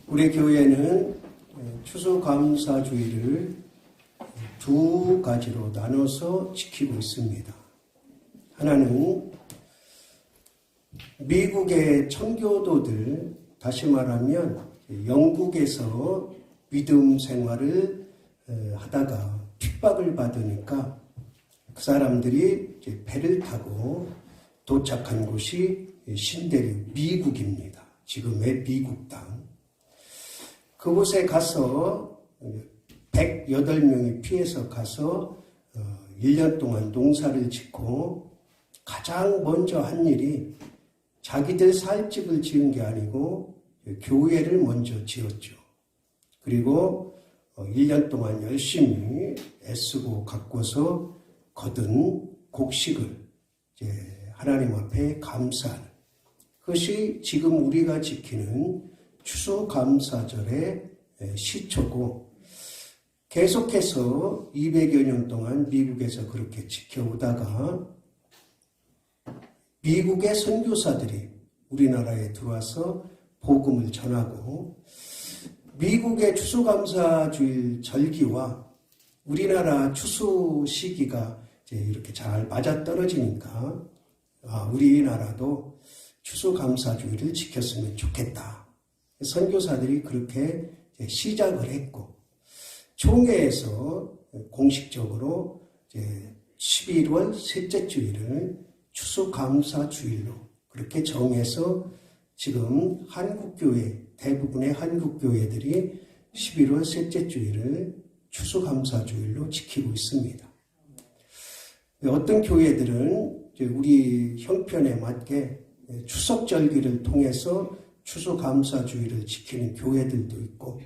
우리 교회는 추수감사주의를 두 가지로 나눠서 지키고 있습니다. 하나는 미국의 청교도들, 다시 말하면 영국에서 믿음 생활을 하다가 핍박을 받으니까 그 사람들이 이제 배를 타고 도착한 곳이 신대륙 미국입니다. 지금의 미국 땅. 그곳에 가서 108명이 피해서 가서 1년 동안 농사를 짓고 가장 먼저 한 일이 자기들 살 집을 지은 게 아니고 교회를 먼저 지었죠. 그리고 1년 동안 열심히 애쓰고 가꿔서 거둔 곡식을 이제 하나님 앞에 감사하는 그것이 지금 우리가 지키는 추수감사절의 시초고, 계속해서 200여 년 동안 미국에서 그렇게 지켜오다가 미국의 선교사들이 우리나라에 들어와서 복음을 전하고, 미국의 추수감사주일 절기와 우리나라 추수 시기가 이제 이렇게 잘 맞아떨어지니까 우리나라도 추수감사주일을 지켰으면 좋겠다. 선교사들이 그렇게 시작을 했고, 총회에서 공식적으로 이제 11월 셋째 주일을 추수감사주일로 그렇게 정해서 지금 한국교회, 대부분의 한국교회들이 11월 셋째 주일을 추수감사주일로 지키고 있습니다. 어떤 교회들은 우리 형편에 맞게 추석절기를 통해서 추수감사주일을 지키는 교회들도 있고,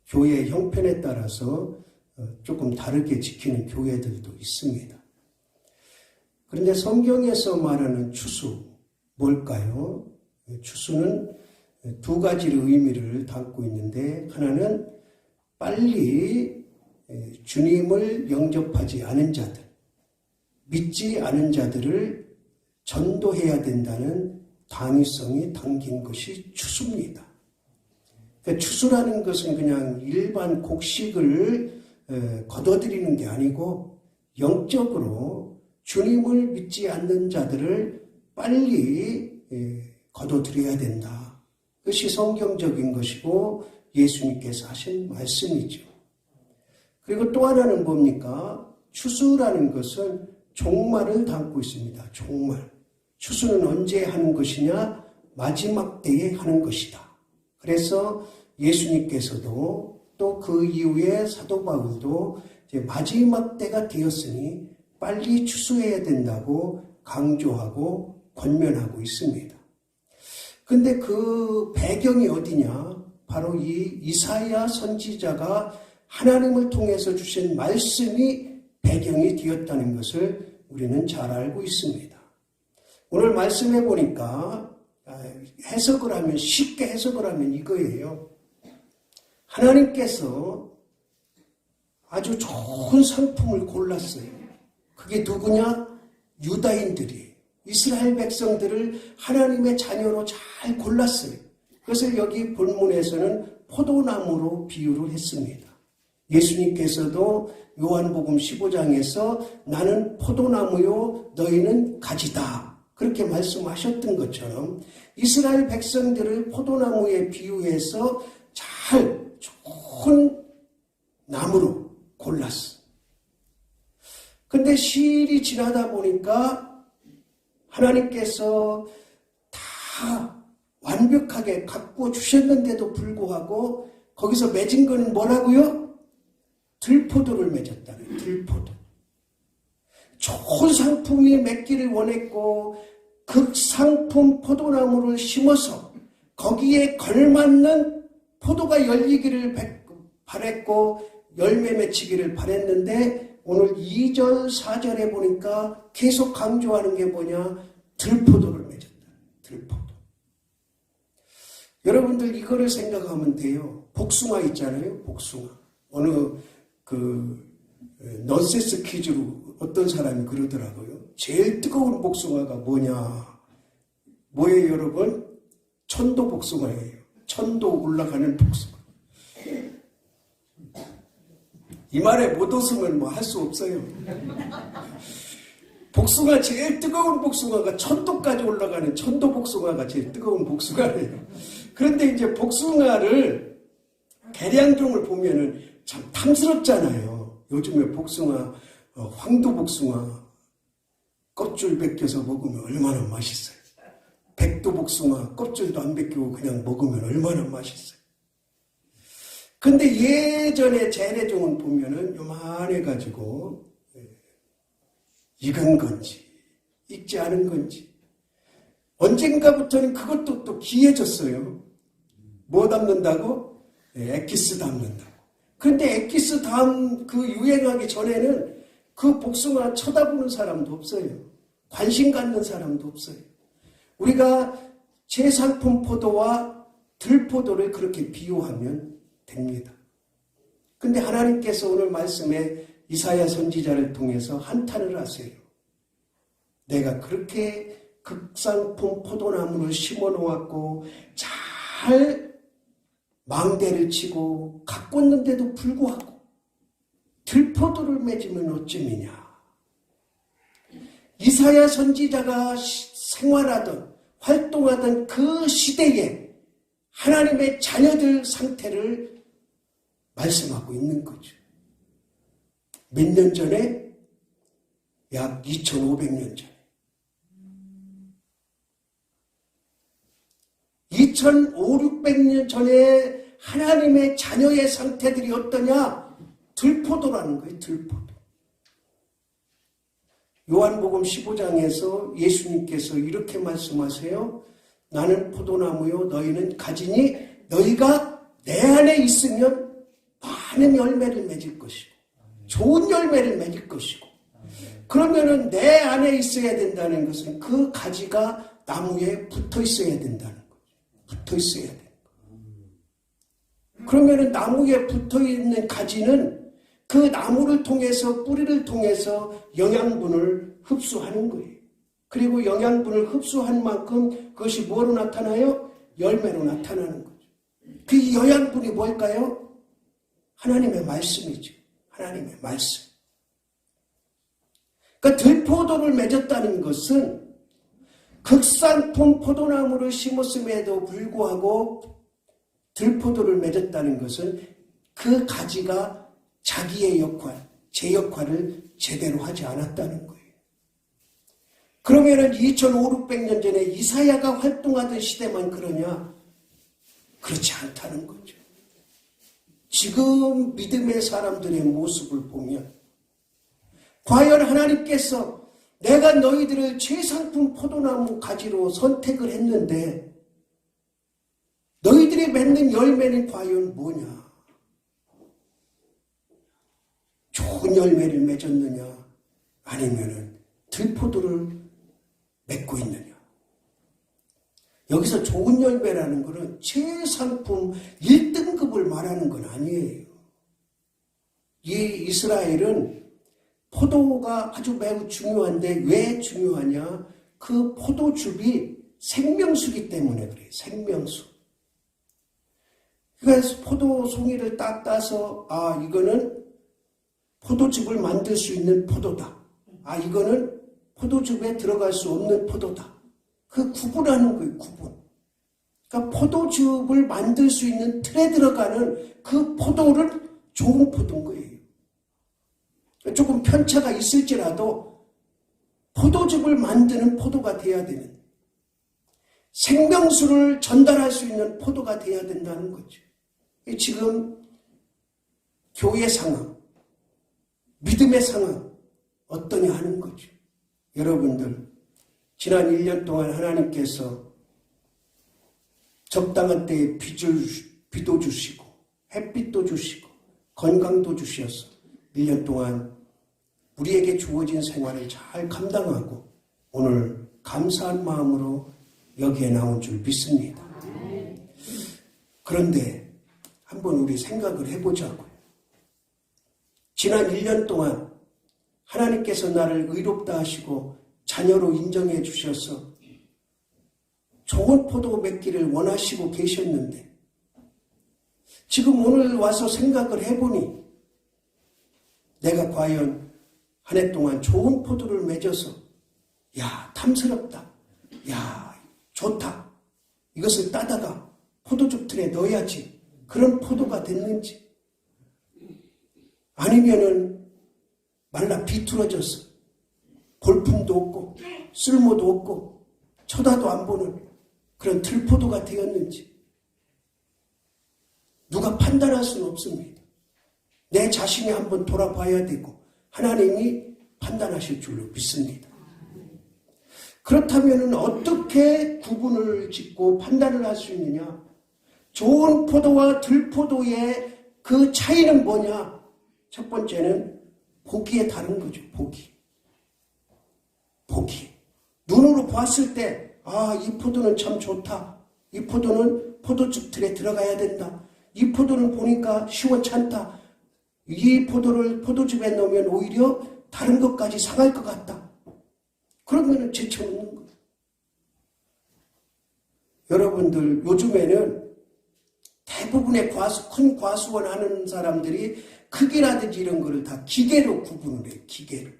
교회 형편에 따라서 조금 다르게 지키는 교회들도 있습니다. 그런데 성경에서 말하는 추수, 뭘까요? 추수는 두 가지의 의미를 담고 있는데, 하나는 빨리 주님을 영접하지 않은 자들, 믿지 않은 자들을 전도해야 된다는 당위성이 담긴 것이 추수입니다. 그러니까 추수라는 것은 그냥 일반 곡식을 거둬들이는 게 아니고 영적으로 주님을 믿지 않는 자들을 빨리 거둬들여야 된다. 그것이 성경적인 것이고 예수님께서 하신 말씀이죠. 그리고 또 하나는 뭡니까? 추수라는 것은 종말을 담고 있습니다. 종말. 추수는 언제 하는 것이냐? 마지막 때에 하는 것이다. 그래서 예수님께서도 또 그 이후에 사도 바울도 이제 마지막 때가 되었으니 빨리 추수해야 된다고 강조하고 권면하고 있습니다. 근데 그 배경이 어디냐? 바로 이 이사야 선지자가 하나님을 통해서 주신 말씀이 배경이 되었다는 것을 우리는 잘 알고 있습니다. 오늘 말씀해 보니까 해석을 하면, 쉽게 해석을 하면 이거예요. 하나님께서 아주 좋은 상품을 골랐어요. 그게 누구냐? 유다인들이, 이스라엘 백성들을 하나님의 자녀로 잘 골랐어요. 그것을 여기 본문에서는 포도나무로 비유를 했습니다. 예수님께서도 요한복음 15장에서 나는 포도나무요 너희는 가지다, 그렇게 말씀하셨던 것처럼 이스라엘 백성들을 포도나무에 비유해서 잘 좋은 나무로 골랐어. 근데 시일이 지나다 보니까 하나님께서 다 완벽하게 가꾸어 주셨는데도 불구하고 거기서 맺은 거는 뭐라고요? 들포도를 맺었다는, 들포도. 좋은 상품이 맺기를 원했고 그 상품 포도나무를 심어서 거기에 걸맞는 포도가 열리기를 바랬고 열매 맺히기를 바랬는데, 오늘 2절 4절에 보니까 계속 강조하는 게 뭐냐? 들포도를 맺었다. 들포도. 여러분들 이거를 생각하면 돼요. 복숭아 있잖아요. 복숭아. 어느 넌센스 퀴즈로 어떤 사람이 그러더라고요. 제일 뜨거운 복숭아가 뭐냐? 뭐예요, 여러분? 천도 복숭아예요. 천도 올라가는 복숭아. 이 말에 못 웃으면 뭐 할 수 없어요. 복숭아, 제일 뜨거운 복숭아가 천도까지 올라가는 천도 복숭아가 제일 뜨거운 복숭아예요. 그런데 이제 복숭아를 계량종을 보면은 참 탐스럽잖아요. 요즘에 복숭아, 황도 복숭아 껍질 벗겨서 먹으면 얼마나 맛있어요. 백도 복숭아 껍질도 안 벗기고 그냥 먹으면 얼마나 맛있어요. 근데 예전에 재래종은 보면은 요만해가지고 익은 건지 익지 않은 건지 언젠가부터는 그것도 또 귀해졌어요. 뭐 담는다고? 엑기스 담는다고. 그런데 엑기스 담 그 유행하기 전에는 그 복숭아 쳐다보는 사람도 없어요. 관심 갖는 사람도 없어요. 우리가 제상품 포도와 들포도를 그렇게 비유하면 됩니다. 근데 하나님께서 오늘 말씀에 이사야 선지자를 통해서 한탄을 하세요. 내가 그렇게 극상품 포도나무를 심어 놓았고 잘 망대를 치고 가꿨는데도 불구하고 들포도를 맺으면 어쩌느냐. 이사야 선지자가 생활하던 활동하던 그 시대에 하나님의 자녀들 상태를 말씀하고 있는 거죠. 몇 년 전에? 약 2500년 전에. 2500~600년 전에 하나님의 자녀의 상태들이 어떠냐? 들포도라는 거예요. 들포도. 요한복음 15장에서 예수님께서 이렇게 말씀하세요. 나는 포도나무요 너희는 가지니 너희가 내 안에 있으면 많은 열매를 맺을 것이고 좋은 열매를 맺을 것이고 그러면은 내 안에 있어야 된다는 것은 그 가지가 나무에 붙어 있어야 된다는 거죠. 붙어 있어야 돼요. 그러면은 나무에 붙어 있는 가지는 그 나무를 통해서 뿌리를 통해서 영양분을 흡수하는 거예요. 그리고 영양분을 흡수한 만큼 그것이 뭐로 나타나요? 열매로 나타나는 거죠. 그 영양분이 뭘까요? 하나님의 말씀이죠. 하나님의 말씀. 그러니까 들포도를 맺었다는 것은 극상품 포도나무를 심었음에도 불구하고 들포도를 맺었다는 것은 그 가지가 자기의 역할, 제 역할을 제대로 하지 않았다는 거예요. 그러면은 2500~600년 전에 이사야가 활동하던 시대만 그러냐? 그렇지 않다는 거죠. 지금 믿음의 사람들의 모습을 보면 과연 하나님께서 내가 너희들을 최상품 포도나무 가지로 선택을 했는데 너희들이 맺는 열매는 과연 뭐냐? 좋은 열매를 맺었느냐? 아니면은 들포도를 맺고 있느냐? 여기서 좋은 열매라는 것은 최상품 1등급을 말하는 건 아니에요. 이 이스라엘은 포도가 아주 매우 중요한데 왜 중요하냐? 그 포도즙이 생명수기 때문에 그래요. 생명수. 그래서 포도 송이를 딱 따서 이거는 포도즙을 만들 수 있는 포도다. 이거는 포도즙에 들어갈 수 없는 포도다. 그 구분하는 거예요. 구분. 그러니까 포도즙을 만들 수 있는 틀에 들어가는 그 포도를 좋은 포도인 거예요. 조금 편차가 있을지라도 포도즙을 만드는 포도가 돼야 되는 생명수를 전달할 수 있는 포도가 돼야 된다는 거죠. 지금 교회 상황, 믿음의 상황 어떠냐 하는 거죠. 여러분들 지난 1년 동안 하나님께서 적당한 때에 비도 주시고 햇빛도 주시고 건강도 주셔서 1년 동안 우리에게 주어진 생활을 잘 감당하고 오늘 감사한 마음으로 여기에 나온 줄 믿습니다. 그런데 한번 우리 생각을 해보자고요. 지난 1년 동안 하나님께서 나를 의롭다 하시고 자녀로 인정해 주셔서 좋은 포도 맺기를 원하시고 계셨는데 지금 오늘 와서 생각을 해보니 내가 과연 한 해 동안 좋은 포도를 맺어서 야 탐스럽다, 야 좋다, 이것을 따다가 포도즙 틀에 넣어야지 그런 포도가 됐는지, 아니면은 말라 비틀어져서 볼품도 없고 쓸모도 없고 쳐다도 안 보는 그런 들포도가 되었는지 누가 판단할 수는 없습니다. 내 자신이 한번 돌아봐야 되고 하나님이 판단하실 줄로 믿습니다. 그렇다면 어떻게 구분을 짓고 판단을 할 수 있느냐? 좋은 포도와 들포도의 그 차이는 뭐냐? 첫 번째는 보기에 다른 거죠. 보기. 눈으로 봤을 때 이 포도는 참 좋다. 이 포도는 포도즙 틀에 들어가야 된다. 이 포도는 보니까 시원찮다. 이 포도를 포도즙에 넣으면 오히려 다른 것까지 상할 것 같다. 그러면 제쳐놓는 거예요. 여러분들 요즘에는 대부분의 큰 과수원 하는 사람들이 크기라든지 이런 거를 다 기계로 구분을 해요. 기계로.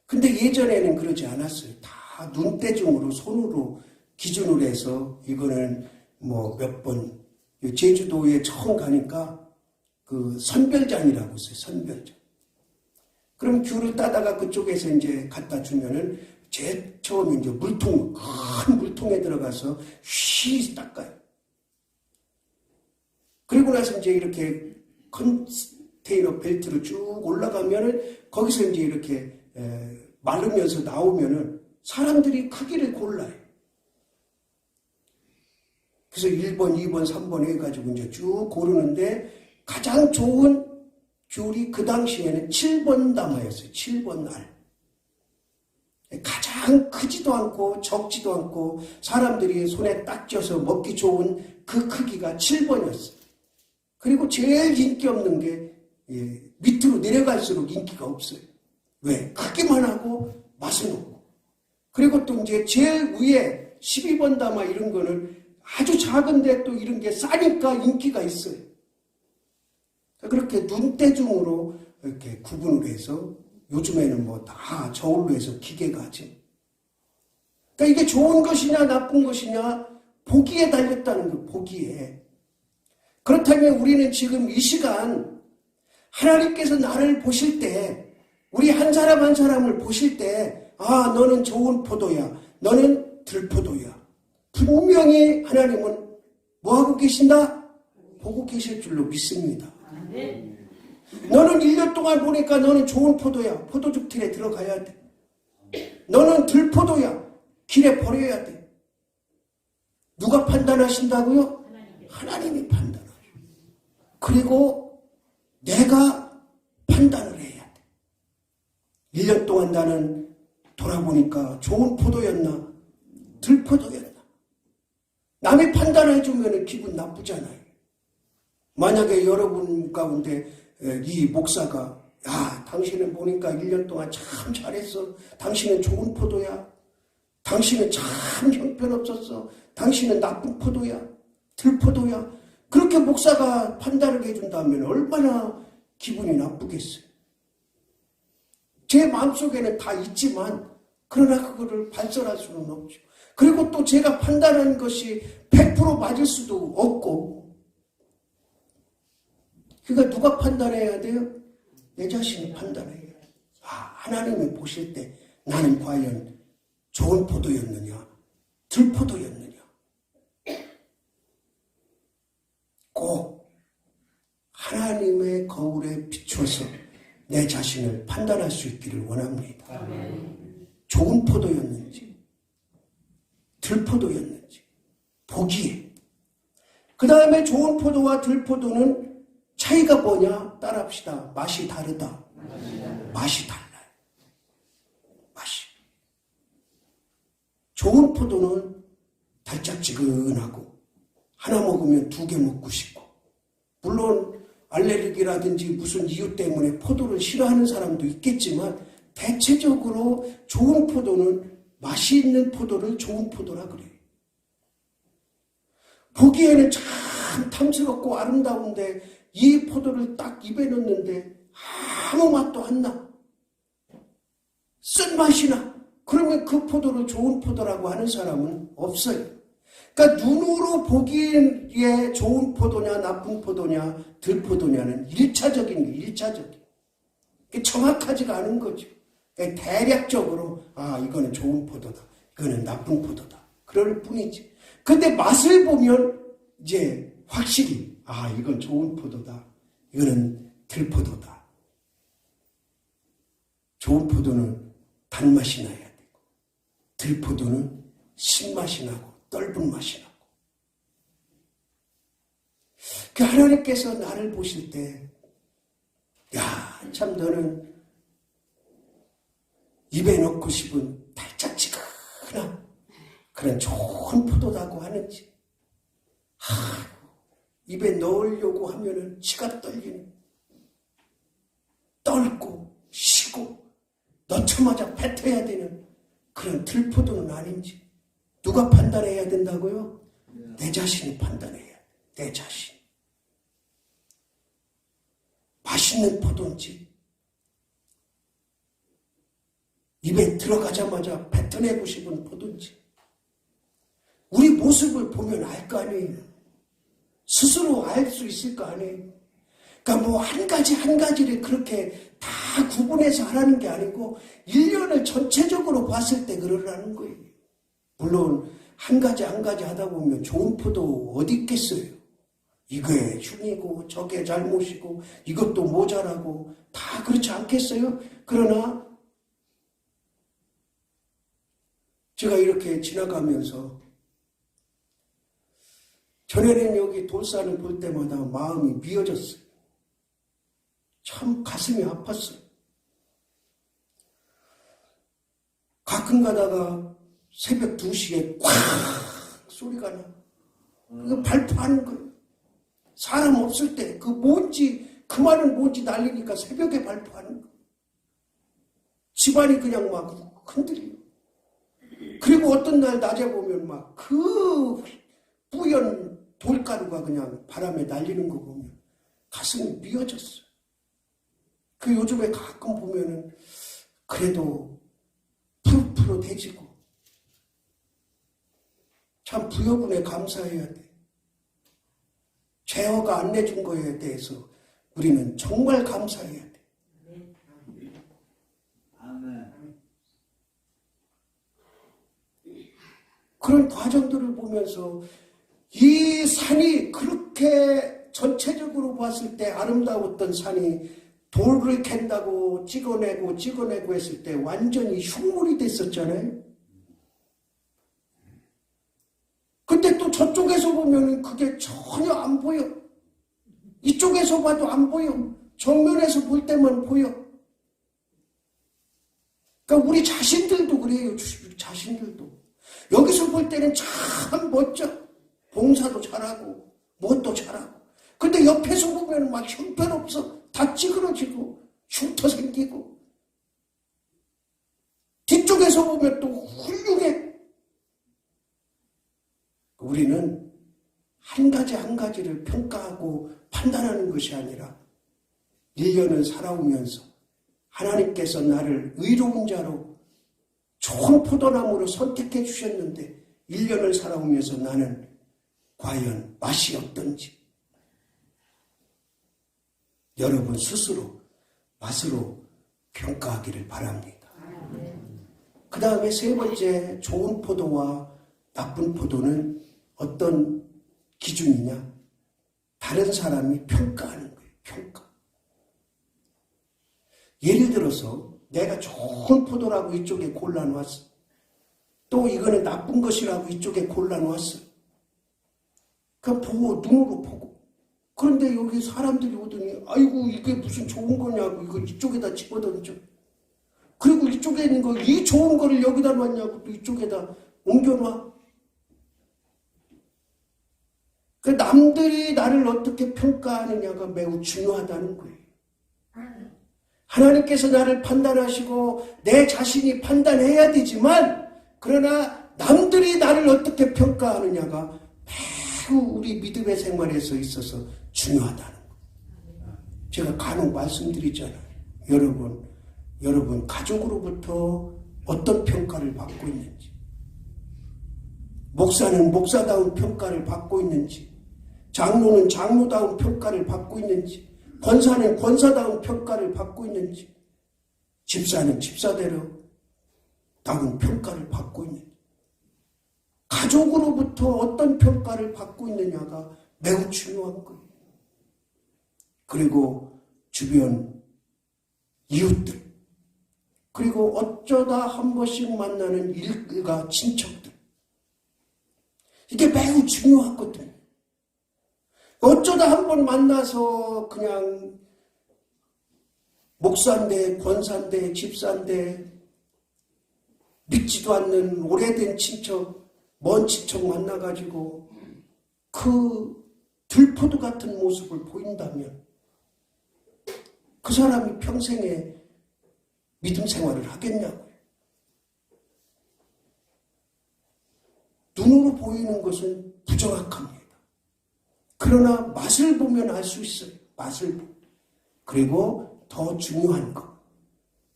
근데 예전에는 그러지 않았어요. 다 눈대중으로 손으로 기준으로 해서 이거는 뭐 몇 번, 제주도에 처음 가니까 그 선별장이라고 있어요. 선별장. 그럼 귤을 따다가 그쪽에서 이제 갖다 주면은 제일 처음 이제 큰 물통에 들어가서 쉬 닦아요. 그리고 나서 이제 이렇게 컨테이너 벨트로 쭉 올라가면은 거기서 이제 이렇게 마르면서 나오면은 사람들이 크기를 골라요. 그래서 1번, 2번, 3번 해가지고 이제 쭉 고르는데 가장 좋은 귤이 그 당시에는 7번 담아였어요. 7번 알. 가장 크지도 않고 적지도 않고 사람들이 손에 딱 쥐어서 먹기 좋은 그 크기가 7번이었어요. 그리고 제일 인기 없는 게 밑으로 내려갈수록 인기가 없어요. 왜? 크기만 하고 맛은 없고. 그리고 또 이제 제일 위에 12번 담아 이런 거는 아주 작은데 또 이런 게 싸니까 인기가 있어요. 그렇게 눈대중으로 이렇게 구분을 해서 요즘에는 뭐 다 저울로 해서 기계가 하지. 그러니까 이게 좋은 것이냐 나쁜 것이냐 보기에 달렸다는 거, 보기에. 그렇다면 우리는 지금 이 시간 하나님께서 나를 보실 때, 우리 한 사람 한 사람을 보실 때 너는 좋은 포도야, 너는 들포도야. 분명히 하나님은 뭐하고 계신다? 보고 계실 줄로 믿습니다. 너는 1년 동안 보니까 너는 좋은 포도야. 포도즙 틀에 들어가야 돼. 너는 들포도야. 길에 버려야 돼. 누가 판단하신다고요? 하나님이 판단하셔. 그리고 내가 판단을 해야 돼. 1년 동안 나는 돌아보니까 좋은 포도였나? 들포도였나? 남이 판단해주면 기분 나쁘잖아요. 만약에 여러분 가운데 이 목사가 당신은 보니까 1년 동안 참 잘했어. 당신은 좋은 포도야. 당신은 참 형편없었어. 당신은 나쁜 포도야. 들포도야. 그렇게 목사가 판단을 해준다면 얼마나 기분이 나쁘겠어요. 제 마음속에는 다 있지만 그러나 그거를 발설할 수는 없죠. 그리고 또 제가 판단하는 것이 100% 맞을 수도 없고, 그러니까 누가 판단해야 돼요? 내 자신이 판단해야 돼요. 하나님이 보실 때 나는 과연 좋은 포도였느냐, 들포도였느냐. 꼭 하나님의 거울에 비춰서 내 자신을 판단할 수 있기를 원합니다. 좋은 포도였는지, 들포도였는지, 보기에. 그 다음에 좋은 포도와 들포도는 차이가 뭐냐? 따라합시다. 맛이 다르다. 맛이 달라요. 맛이. 좋은 포도는 달짝지근하고 하나 먹으면 2개 먹고 싶고, 물론 알레르기라든지 무슨 이유 때문에 포도를 싫어하는 사람도 있겠지만 대체적으로 좋은 포도는 맛이 있는 포도를 좋은 포도라 그래요. 보기에는 참 참 탐스럽고 아름다운데 이 포도를 딱 입에 넣는데 아무 맛도 안 나. 쓴맛이 나. 그러면 그 포도를 좋은 포도라고 하는 사람은 없어요. 그러니까 눈으로 보기에 좋은 포도냐 나쁜 포도냐 들포도냐는 1차적인 게 1차적인. 정확하지가 않은 거죠. 그러니까 대략적으로 이거는 좋은 포도다. 이거는 나쁜 포도다. 그럴 뿐이지. 근데 맛을 보면 이제 확실히 이건 좋은 포도다. 이거는 들포도다. 좋은 포도는 단맛이 나야 되고 들포도는 신맛이 나고 떫은 맛이 나고. 그 하나님께서 나를 보실 때 참 너는 입에 넣고 싶은 달짝지근한 그런 좋은 포도다고 하는지 입에 넣으려고 하면은 치가 떨리는 떨고 쉬고 넣자마자 뱉어야 되는 그런 들포도는 아닌지 누가 판단해야 된다고요? 내 자신이 판단해야 돼. 내 자신. 맛있는 포도인지 입에 들어가자마자 뱉어내고 싶은 포도인지 우리 모습을 보면 알 거 아니에요. 스스로 알 수 있을 거 아니에요. 그러니까 뭐 한 가지 한 가지를 그렇게 다 구분해서 하라는 게 아니고 1년을 전체적으로 봤을 때 그러라는 거예요. 물론 한 가지 한 가지 하다 보면 좋은 포도 어디 있겠어요. 이거에 흉이고 저게 잘못이고 이것도 모자라고 다 그렇지 않겠어요? 그러나 제가 이렇게 지나가면서 전에는 여기 돌산을 볼 때마다 마음이 미어졌어요. 참 가슴이 아팠어요. 가끔 가다가 새벽 2시에 꽉 소리가 나. 그거 발포하는 거예요. 사람 없을 때 그 뭔지 그 말은 뭔지 날리니까 새벽에 발포하는 거예요. 집안이 그냥 막 흔들려. 그리고 어떤 날 낮에 보면 막 그 뿌연 돌가루가 그냥 바람에 날리는 거 보면 가슴이 미어졌어요. 그 요즘에 가끔 보면은 그래도 푸릇푸릇해지고 참 부여분에 감사해야 돼. 제어가 안 내준 거에 대해서 우리는 정말 감사해야 돼. 그런 과정들을 보면서 이 산이 그렇게 전체적으로 봤을 때 아름다웠던 산이 돌을 캔다고 찍어내고 했을 때 완전히 흉물이 됐었잖아요. 근데 또 저쪽에서 보면 그게 전혀 안 보여. 이쪽에서 봐도 안 보여. 정면에서 볼 때만 보여. 그러니까 우리 자신들도 그래요. 우리 자신들도. 여기서 볼 때는 참 멋져. 봉사도 잘하고 무엇도 잘하고. 근데 옆에서 보면 막 형편없어. 다 찌그러지고 흉터 생기고. 뒤쪽에서 보면 또 훌륭해. 우리는 한 가지 한 가지를 평가하고 판단하는 것이 아니라 1년을 살아오면서 하나님께서 나를 의로운 자로 좋은 포도나무로 선택해 주셨는데 1년을 살아오면서 나는 과연 맛이 어떤지 여러분 스스로 맛으로 평가하기를 바랍니다. 그 다음에 세 번째 좋은 포도와 나쁜 포도는 어떤 기준이냐? 다른 사람이 평가하는 거예요. 평가. 예를 들어서 내가 좋은 포도라고 이쪽에 골라놓았어. 또 이거는 나쁜 것이라고 이쪽에 골라놓았어. 그냥 보고 눈으로 보고. 그런데 여기 사람들이 오더니 아이고 이게 무슨 좋은 거냐고 이거 이쪽에다 집어던져. 그리고 이쪽에 있는 거 이 좋은 거를 여기다 놨냐고 또 이쪽에다 옮겨놔. 그 남들이 나를 어떻게 평가하느냐가 매우 중요하다는 거예요. 하나님께서 나를 판단하시고 내 자신이 판단해야 되지만 그러나 남들이 나를 어떻게 평가하느냐가 매우 우리 믿음의 생활에서 있어서 중요하다는 거예요. 제가 간혹 말씀드리잖아요. 여러분 가족으로부터 어떤 평가를 받고 있는지, 목사는 목사다운 평가를 받고 있는지, 장로는 장로다운 평가를 받고 있는지, 권사는 권사다운 평가를 받고 있는지, 집사는 집사대로 다운 평가를 받고 있는지, 가족으로부터 어떤 평가를 받고 있느냐가 매우 중요한 거예요. 그리고 주변 이웃들, 그리고 어쩌다 한 번씩 만나는 일가 친척들, 이게 매우 중요하거든요. 어쩌다 한 번 만나서 그냥 목사인데 권사인데 집사인데 믿지도 않는 오래된 친척, 먼 친척 만나가지고 그 들포도 같은 모습을 보인다면 그 사람이 평생에 믿음 생활을 하겠냐고요. 눈으로 보이는 것은 부정확합니다. 그러나 맛을 보면 알 수 있어요. 맛을 보면. 그리고 더 중요한 거,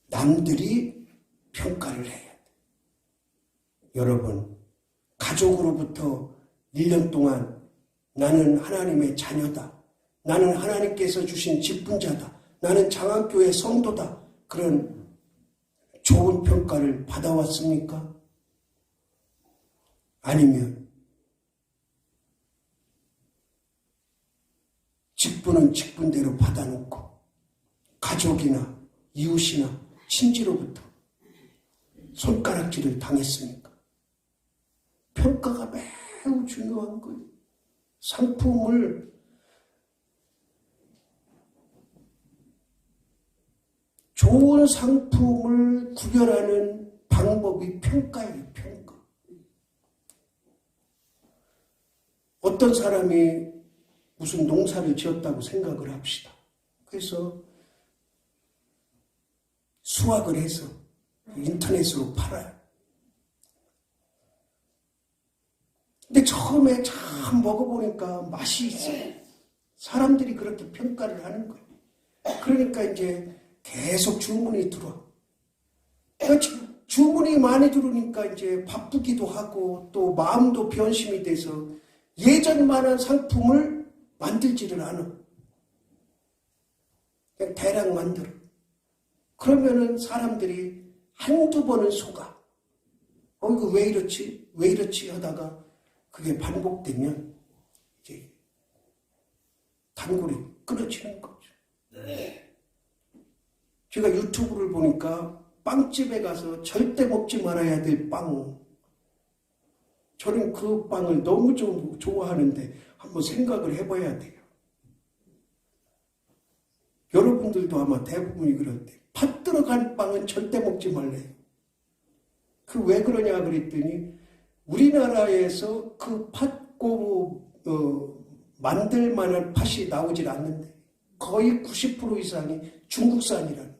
남들이 평가를 해야 돼. 여러분, 가족으로부터 1년 동안 나는 하나님의 자녀다, 나는 하나님께서 주신 직분자다, 나는 장학교의 성도다, 그런 좋은 평가를 받아왔습니까? 아니면 직분은 직분대로 받아놓고 가족이나 이웃이나 친지로부터 손가락질을 당했습니까? 평가가 매우 중요한 거예요. 상품을 좋은 상품을 구별하는 방법이 평가예요. 평가. 어떤 사람이 무슨 농사를 지었다고 생각을 합시다. 그래서 수확을 해서 인터넷으로 팔아요. 근데 처음에 참 먹어보니까 맛이 있어요. 사람들이 그렇게 평가를 하는 거예요. 그러니까 이제 계속 주문이 들어와. 그러니까 주문이 많이 들어오니까 이제 바쁘기도 하고 또 마음도 변심이 돼서 예전만한 상품을 만들지를 않아. 그냥 대량 만들어. 그러면은 사람들이 한두 번은 속아. 이거 왜 이렇지? 왜 이렇지? 하다가 그게 반복되면 이제 단골이 끊어지는 거죠. 네. 제가 유튜브를 보니까 빵집에 가서 절대 먹지 말아야 될 빵. 저는 그 빵을 너무 좀 좋아하는데 한번 생각을 해봐야 돼요. 여러분들도 아마 대부분이 그럴 때 팥 들어간 빵은 절대 먹지 말래요. 그 왜 그러냐 그랬더니 우리나라에서 그 팥고 만들 만한 팥이 나오질 않는데 거의 90% 이상이 중국산이라는.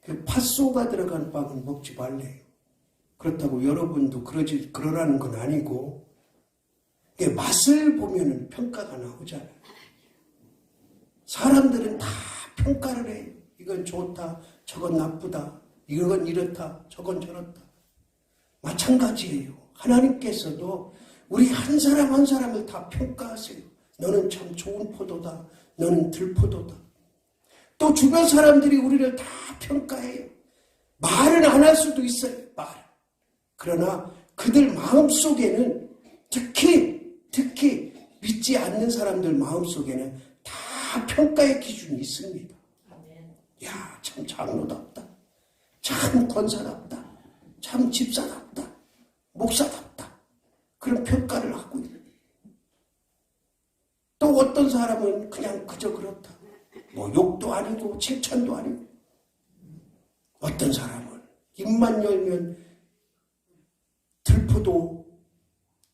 그 팥소가 들어간 빵은 먹지 말래요. 그렇다고 여러분도 그러라는 건 아니고, 맛을 보면은 평가가 나오잖아요. 사람들은 다 평가를 해요. 이건 좋다, 저건 나쁘다, 이건 이렇다, 저건 저렇다. 마찬가지예요. 하나님께서도 우리 한 사람 한 사람을 다 평가하세요. 너는 참 좋은 포도다, 너는 들포도다. 또 주변 사람들이 우리를 다 평가해요. 말은 안 할 수도 있어요. 말. 그러나 그들 마음속에는 특히 믿지 않는 사람들 마음속에는 다 평가의 기준이 있습니다. 야, 참 장로답다. 참 권사답다. 참 집사답다. 목사답다. 그런 평가를 하고 있는. 또 어떤 사람은 그냥 그저 그렇다. 뭐 욕도 아니고 칭찬도 아니고. 어떤 사람은 입만 열면 들포도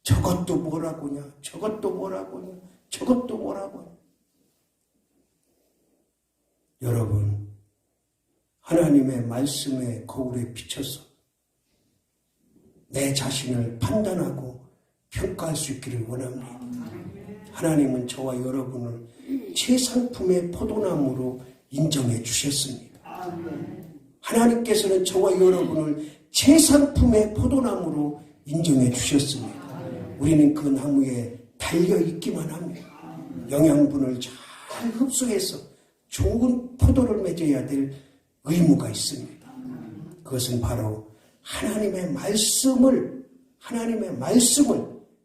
저것도 뭐라고냐, 저것도 뭐라고냐, 저것도 뭐라고냐. 여러분, 하나님의 말씀의 거울에 비춰서 내 자신을 판단하고 평가할 수 있기를 원합니다. 하나님은 저와 여러분을 최상품의 포도나무로 인정해 주셨습니다. 하나님께서는 저와 여러분을 최상품의 포도나무로 인정해 주셨습니다. 우리는 그 나무에 달려 있기만 합니다. 영양분을 잘 흡수해서 좋은 포도를 맺어야 될 의무가 있습니다. 그것은 바로 하나님의 말씀을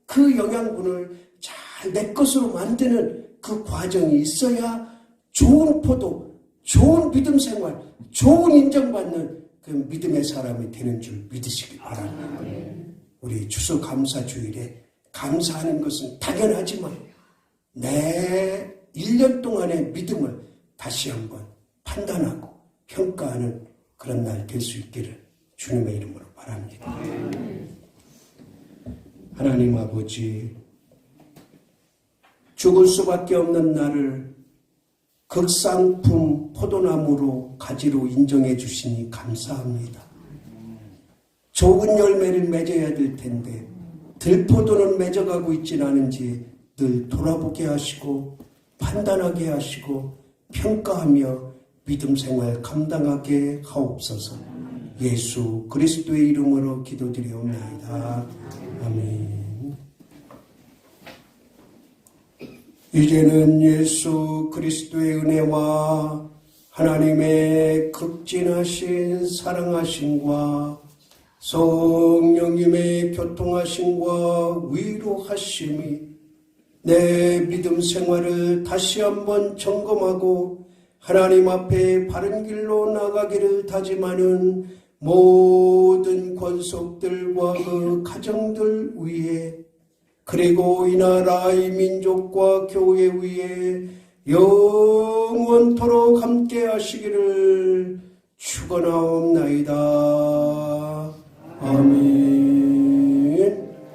그 영양분을 잘 내 것으로 만드는 그 과정이 있어야 좋은 포도, 좋은 믿음 생활, 좋은 인정받는 그 믿음의 사람이 되는 줄 믿으시기 바랍니다. 우리 추수감사주일에 감사하는 것은 당연하지만 내 1년 동안의 믿음을 다시 한번 판단하고 평가하는 그런 날 될 수 있기를 주님의 이름으로 바랍니다. 하나님 아버지, 죽을 수밖에 없는 나를 극상품 포도나무로 가지로 인정해 주시니 감사합니다. 좋은 열매를 맺어야 될 텐데 들포도는 맺어가고 있지는 않은지 늘 돌아보게 하시고 판단하게 하시고 평가하며 믿음 생활 감당하게 하옵소서. 예수 그리스도의 이름으로 기도드리옵나이다. 아멘. 이제는 예수 그리스도의 은혜와 하나님의 극진하신 사랑하심과 성령님의 교통하심과 위로하심이 내 믿음 생활을 다시 한번 점검하고 하나님 앞에 바른 길로 나가기를 다짐하는 모든 권속들과 그 가정들 위에, 그리고 이 나라 이 민족과 교회 위에 영원토록 함께 하시기를 축원하옵나이다.